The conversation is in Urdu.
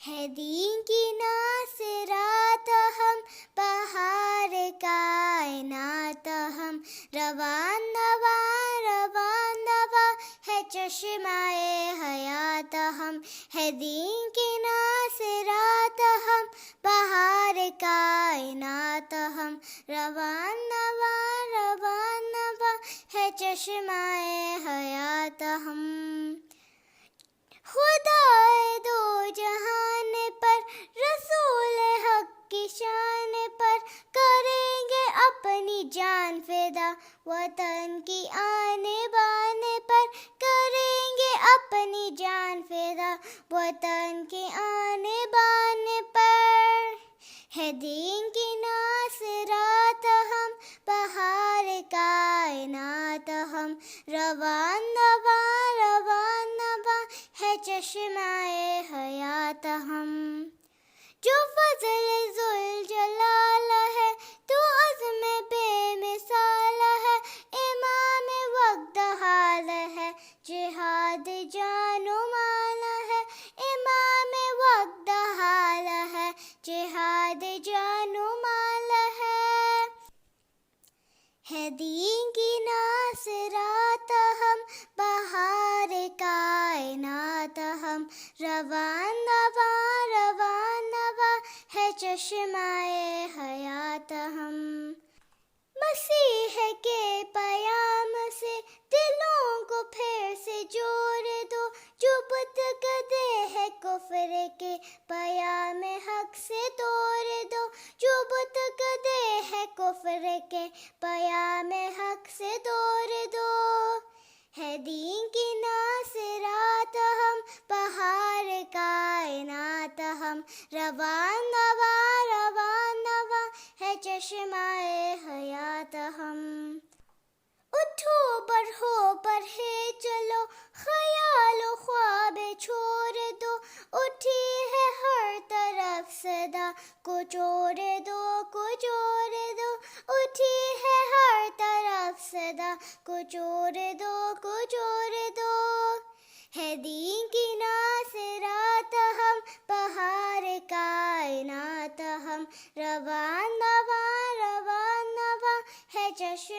ہے دین کی ناصرات ہم، بہار کائنات ہم، روان نوا روان نوا ہے چشمہ حیات ہم، ہے دین کی ناصرات ہم، بہار کائنات ہم، روان نوا روان نوا ہے چشمہ حیات ہم۔ خدائے دو جہان پر، رسول حق کی شان پر، کریں گے اپنی جان فدا، وطن کی آنے بانے پر، کریں گے اپنی جان فدا، وطن کی آنے بانے پر۔ ہے دین کی ناصرات ہم، بہار کائنات ہم، روان نوا روان نوا ہے چشمہ حیات ہم۔ جو فضل ذوالجلال ہے، تو عزم بے مثال ہے، امام وقت حال ہے، جہاد جان و مال ہے، امام وقت حال ہے، جہاد جان و مال ہے دین کی ناصرات ہم، بہار کائنات ہم، روان نوا روان نوا ہے چشمہ حیات ہم۔ مسیح کے پیام سے دلوں کو پھر سے جوڑ دو، جو بت گدے ہے کفر کے پیام حق سے توڑ دو، جو بت گدے ہے کفر کے پیام حق سے توڑ دو۔ ہے دین کی ناصرات ہم، بہار کائنات ہم، روان نوا روان نوا ہے چشمہ حیات ہم۔ اٹھو بڑھو بڑھے چلو، خیال و خواب چھوڑ دو، اٹھی ہے ہر طرف صدا، کچوڑ دو کچوڑ دو، اٹھی ہے ہر طرف صدا، کچوڑ دو کچوڑ دو۔ ہے دین کی ناصرات ہم، بہار کائنات ہم، روان نوا روان نوا ہے چشمہ